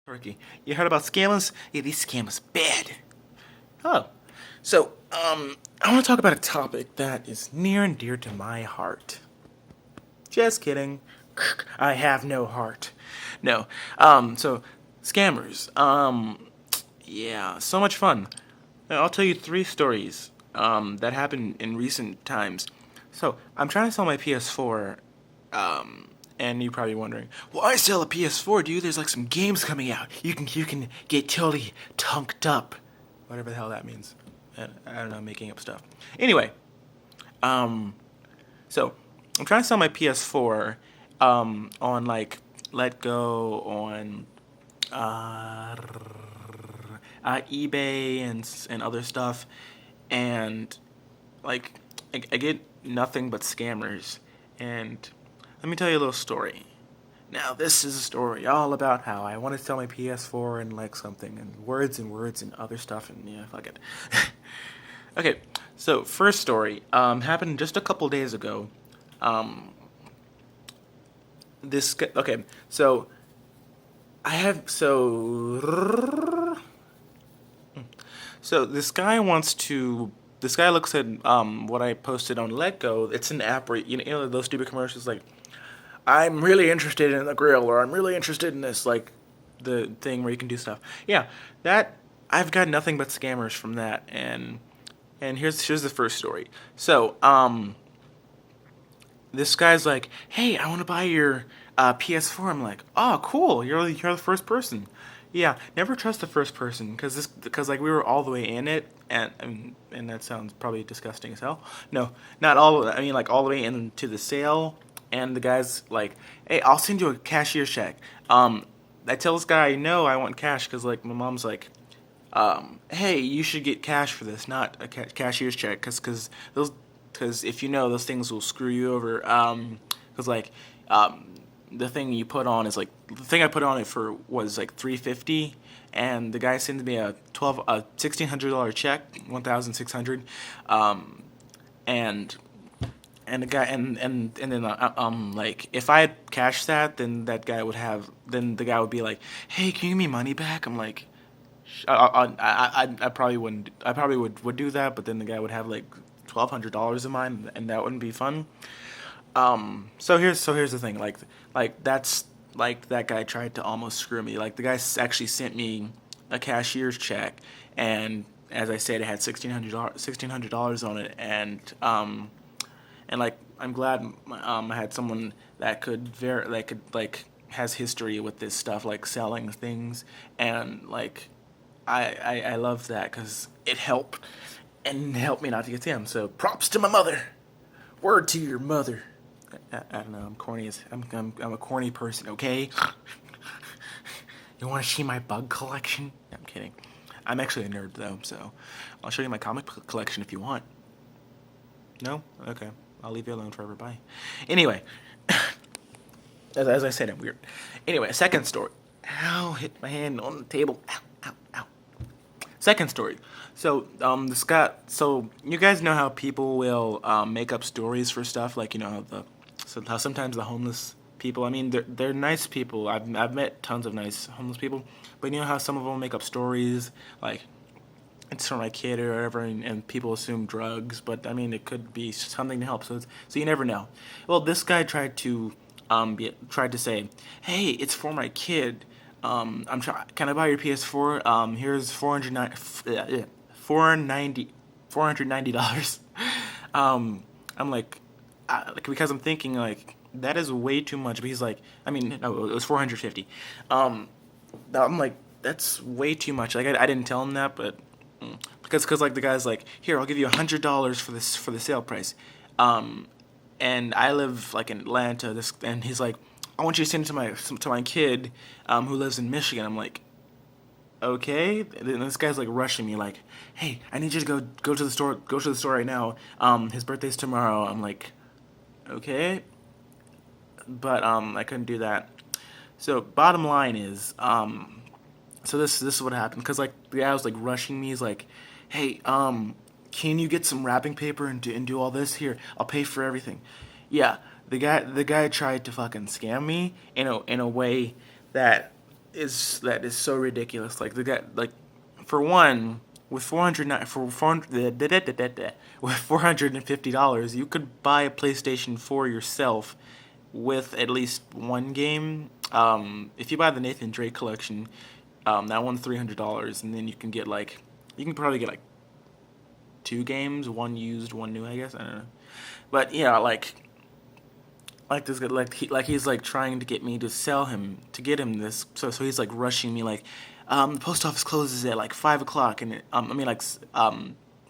Turkey. You heard about scammers? Yeah, these scammers bad. Oh, so I want to talk about a topic that is near and dear to my heart. Just kidding. I have no heart. No. So scammers. Yeah, so much fun. I'll tell you three stories that happened in recent times. So I'm trying to sell my PS4. And you're probably wondering, why sell a PS4, dude? There's like some games coming out. You can get totally tunked up, whatever the hell that means. I don't know, making up stuff. Anyway, so I'm trying to sell my PS4 on like Let Go, on uh, eBay and other stuff, and like I get nothing but scammers. And let me tell you a little story. Now, this is a story all about how I want to sell my PS4 and like something, and words and other stuff, and yeah, fuck it. Okay, so first story happened just a couple days ago. Um, okay, so I have so this guy wants to. This guy looks at what I posted on Let Go. It's an app where you know those stupid commercials like I'm really interested in the grill, or I'm really interested in this, like the thing where you can do stuff. Yeah, that I've got nothing but scammers from that, and here's the first story. So this guy's like, hey, I want to buy your PS4. I'm like, oh, cool, you're the first person. Yeah, never trust the first person because like we were all the way in it, and that sounds probably disgusting as hell. No, not all. I mean like all the way into the sale, and the guy's like, hey, I'll send you a cashier's check. I tell this guy, no, I want cash because like my mom's like, hey, you should get cash for this, not a cashier's check, because if you know those things will screw you over. Because like the thing you put on is like the thing I put on it for was like 350, and the guy sends me a $1,600 check, 1,600, and the guy and then like if I had cashed that, then the guy would be like, hey, can you give me money back? I'm like, I probably wouldn't. I probably would do that, but then the guy would have like $1,200 in mine, and that wouldn't be fun. So here's the thing. Like that's like that guy tried to almost screw me. Like the guy actually sent me a cashier's check, and as I said, it had $1,600 on it, and like I'm glad I had someone that could like has history with this stuff, like selling things, and like I love that because it helped and helped me not to get scammed. So props to my mother. Word to your mother. I don't know. I'm corny as I'm a corny person. Okay. You want to see my bug collection? No, I'm kidding. I'm actually a nerd though, so I'll show you my comic collection if you want. No? Okay. I'll leave you alone forever. Bye. Anyway, as I said, I'm weird. Anyway, second story. Ow! Hit my hand on the table. Ow! Ow! Ow! Second story. So, So you guys know how people will make up stories for stuff, like you know how sometimes the homeless people. I mean, they're nice people. I've met tons of nice homeless people, but you know how some of them make up stories like it's for my kid or whatever, and people assume drugs, but I mean it could be something to help. So you never know. Well, this guy tried to say, hey, it's for my kid. Can I buy your PS4? Here's 490 $490. I'm like because I'm thinking like that is way too much. But he's like, I mean, no, it was 450. I'm like, that's way too much. Like I didn't tell him that, but because like the guy's like, here, I'll give you $100 for the sale price. And I live like in Atlanta. And he's like, I want you to send it to my kid, who lives in Michigan. I'm like, okay. And this guy's like rushing me, like, hey, I need you to go to the store, right now. His birthday's tomorrow. I'm like, okay, but I couldn't do that. So bottom line is, so this is what happened because like the guy was like rushing me. He's like, hey, can you get some wrapping paper and do all this? Here, I'll pay for everything. Yeah, the guy tried to fucking scam me in a way that is so ridiculous. Like the guy, like for one, with 450 dollars, you could buy a PlayStation 4 yourself with at least one game. If you buy the Nathan Drake collection, that one's $300, and then you can probably get like two games, one used, one new. I guess I don't know, but yeah, like this guy, he's like trying to get me to sell him to get him this. So he's like rushing me like, the post office closes at like 5 o'clock, and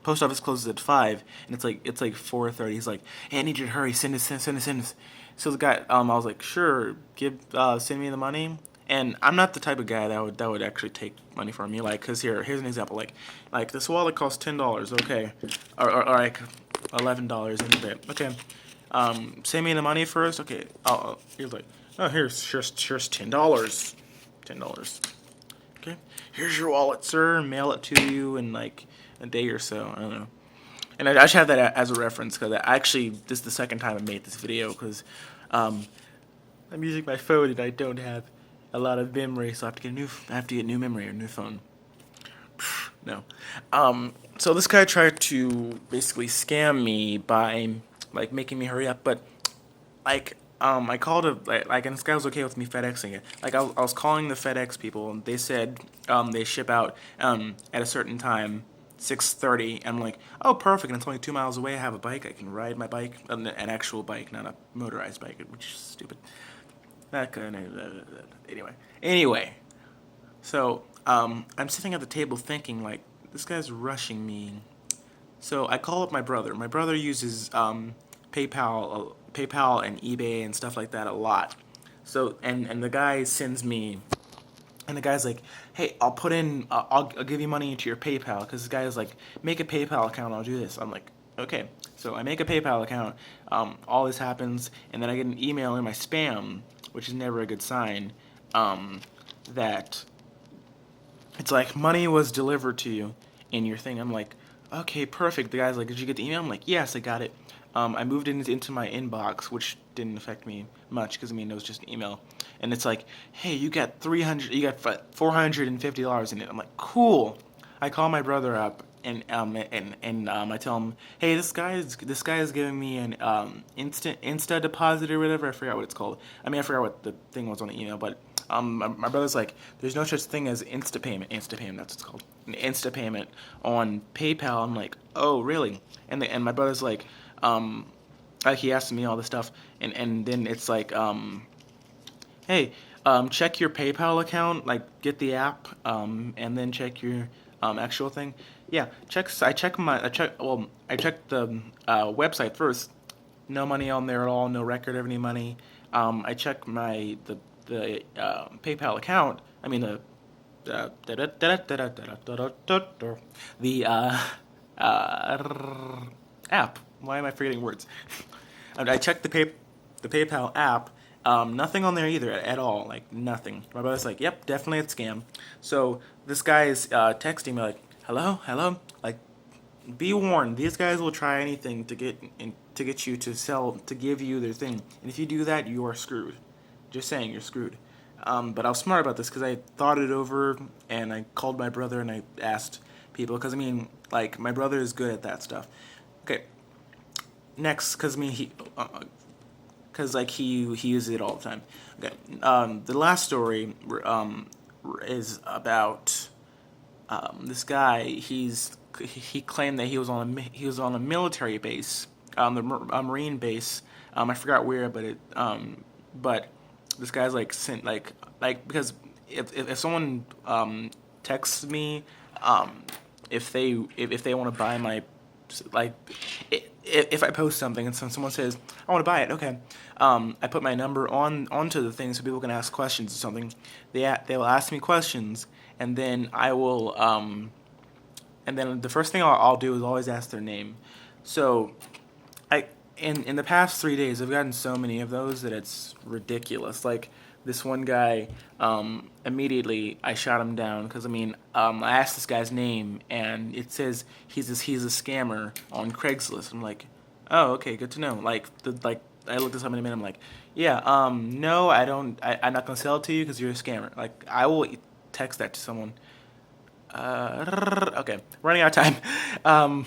post office closes at 5, and it's like 4:30. He's like, hey, I need you to hurry, send this. So the guy, I was like, sure, send me the money. And I'm not the type of guy that would actually take money from you, like, cause here's an example, like this wallet costs $10, okay, or like $11 in a bit, okay. Send me the money first, okay. He was like, oh, here's $10, okay. Here's your wallet, sir. Mail it to you in like a day or so. I don't know. And I should have that as a reference because this is the second time I made this video because I'm using my phone and I don't have a lot of memory, so I have to get new memory or new phone. No. So this guy tried to basically scam me by like making me hurry up, but like I called and this guy was okay with me FedExing it. Like I was calling the FedEx people and they said they ship out at a certain time, 6:30, and I'm like, oh, perfect, and it's only 2 miles away. I have a bike. I can ride my bike, an actual bike, not a motorized bike, which is stupid. Anyway, so I'm sitting at the table thinking like this guy's rushing me. So I call up my brother. My brother uses PayPal and eBay and stuff like that a lot. So and the guy sends me, and the guy's like, hey, I'll give you money into your PayPal, because this guy is like, make a PayPal account, I'll do this. I'm like, okay. So I make a PayPal account. All this happens, and then I get an email in my spam, which is never a good sign, that it's like, money was delivered to you in your thing. I'm like, okay, perfect. The guy's like, did you get the email? I'm like, yes, I got it. I moved it into my inbox, which didn't affect me much because it was just an email. And it's like, hey, you got $450 in it. I'm like, cool. I call my brother up and I tell him, hey, this guy is giving me an Insta deposit or whatever. I forgot what it's called. I forgot what the thing was on the email, but my brother's like, there's no such thing as Insta payment, that's what it's called, an Insta payment on PayPal. I'm like, oh, really? And my brother's like he asked me all this stuff, and then it's like, hey, check your PayPal account, like get the app, and then check your actual thing. Yeah, I checked the website first. No money on there at all, no record of any money. I checked the PayPal account. The app. Why am I forgetting words? I checked the PayPal app. Nothing on there either at all. Like nothing. My brother's like, "Yep, definitely a scam." So this guy is texting me like, "Hello, hello." Like, be warned. These guys will try anything to get you to give you their thing. And if you do that, you are screwed. Just saying, you're screwed. But I was smart about this because I thought it over and I called my brother and I asked people because my brother is good at that stuff. Okay. Next, because he uses it all the time. Okay. The last story is about this guy. He claimed that he was on a military base, a Marine base. I forgot where, but this guy's like sent because if someone texts me, if they want to buy my if I post something and someone says I want to buy it, okay, I put my number onto the thing so people can ask questions or something. They will ask me questions, and then I will and then the first thing I'll do is always ask their name. So in the past 3 days, I've gotten so many of those that it's ridiculous. Like this one guy, immediately I shot him down because I asked this guy's name and it says he's a scammer on Craigslist. I'm like, oh, okay, good to know. Like I looked this up in a minute. I'm like, yeah, no, I don't. I'm not gonna sell it to you because you're a scammer. Like, I will text that to someone. Okay, running out of time. Um,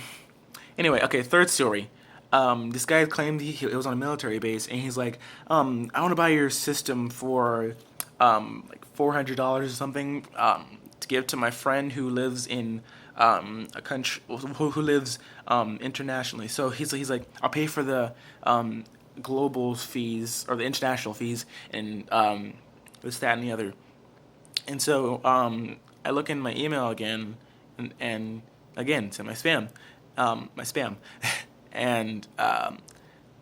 anyway, okay, third story. This guy claimed he was on a military base, and he's like, I want to buy your system for like $400 or something, to give to my friend who lives in a country who lives internationally. So he's like, I'll pay for the global fees or the international fees and this, that, and the other. And so I look in my email again, and again it's in my spam, and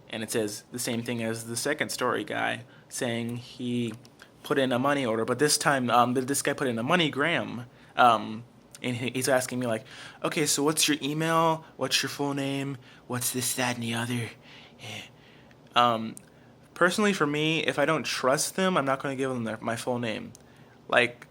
and it says the same thing as the second story guy, saying he put in a money order, but this time this guy put in a MoneyGram, and he's asking me like, okay, so what's your email? What's your full name? What's this, that, and the other? Um, Personally, for me, if I don't trust them, I'm not going to give them my full name. Like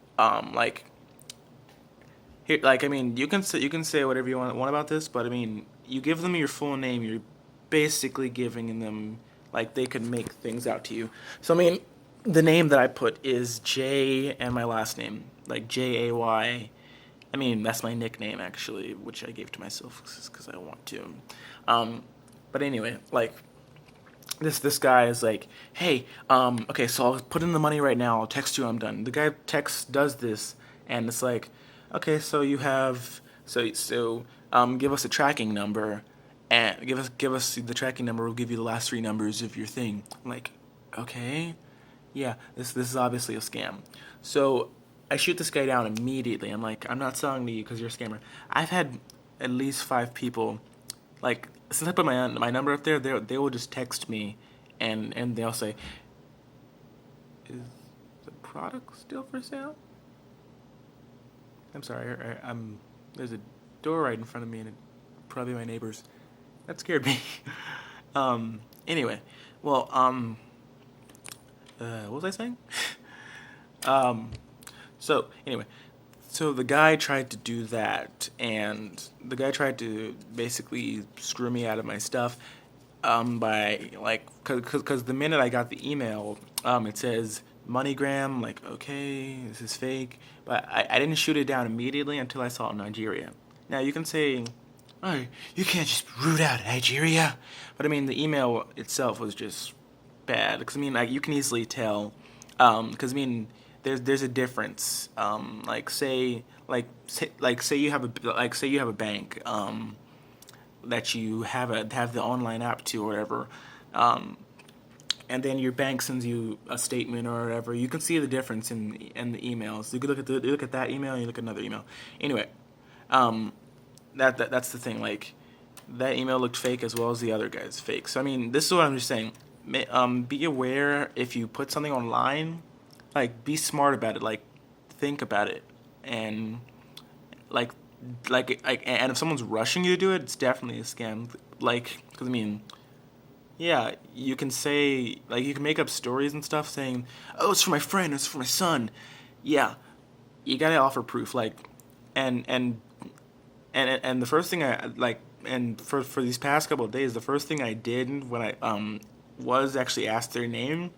here, like I mean, you can say whatever you want about this, but I mean, you give them your full name, you're basically giving them like they could make things out to you. So I mean, the name that I put is J and my last name, like Jay. I mean, that's my nickname actually, which I gave to myself because I want to. But anyway, like this guy is like, hey, okay, so I'll put in the money right now. I'll text you when I'm done. The guy does this, and it's like, okay, so you have give us a tracking number, and give us the tracking number. We'll give you the last three numbers of your thing. I'm like, okay, yeah, this is obviously a scam. So I shoot this guy down immediately. I'm like, I'm not selling to you because you're a scammer. I've had at least 5 people, like, since I put my number up there, they will just text me, and they'll say, "Is the product still for sale?" I'm sorry, I'm there's a door right in front of me, and it probably my neighbors. That scared me. Anyway, well, what was I saying? um, so anyway, so the guy tried to do that, and the guy tried to basically screw me out of my stuff, by like, cause the minute I got the email, it says MoneyGram, like, okay, this is fake, but I didn't shoot it down immediately until I saw Nigeria. Now you can say, oh, you can't just root out Nigeria, but I mean the email itself was just bad, because I mean, like, you can easily tell, because I mean, there's a difference. Say you have a bank, that you have the online app to or whatever, and then your bank sends you a statement or whatever. You can see the difference in the emails. You could look at that email and you look at another email. Anyway, that's the thing. Like, that email looked fake as well as the other guy's fake. So I mean, this is what I'm just saying. Be aware if you put something online. Like, be smart about it. Like, think about it, and like and if someone's rushing you to do it, it's definitely a scam. Like, because I mean, yeah, you can say, like, you can make up stories and stuff saying, oh, it's for my friend, it's for my son. Yeah, you gotta offer proof. Like, and and and the first thing I like, and for these past couple of days, the first thing I did when I was actually ask their name,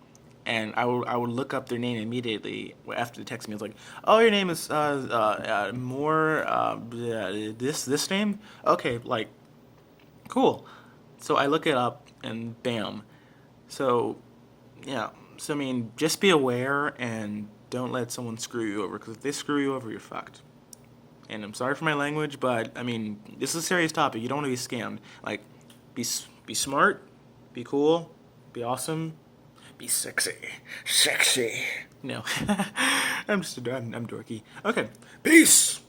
and I would look up their name immediately after the text me. It's like, oh, your name is more this name. Okay, like, cool. So I look it up, and bam. So yeah. So I mean, just be aware and don't let someone screw you over. Because if they screw you over, you're fucked. And I'm sorry for my language, but I mean, this is a serious topic. You don't want to be scammed. Like, be smart, be cool, be awesome, be sexy. No, I'm dorky. Okay, peace.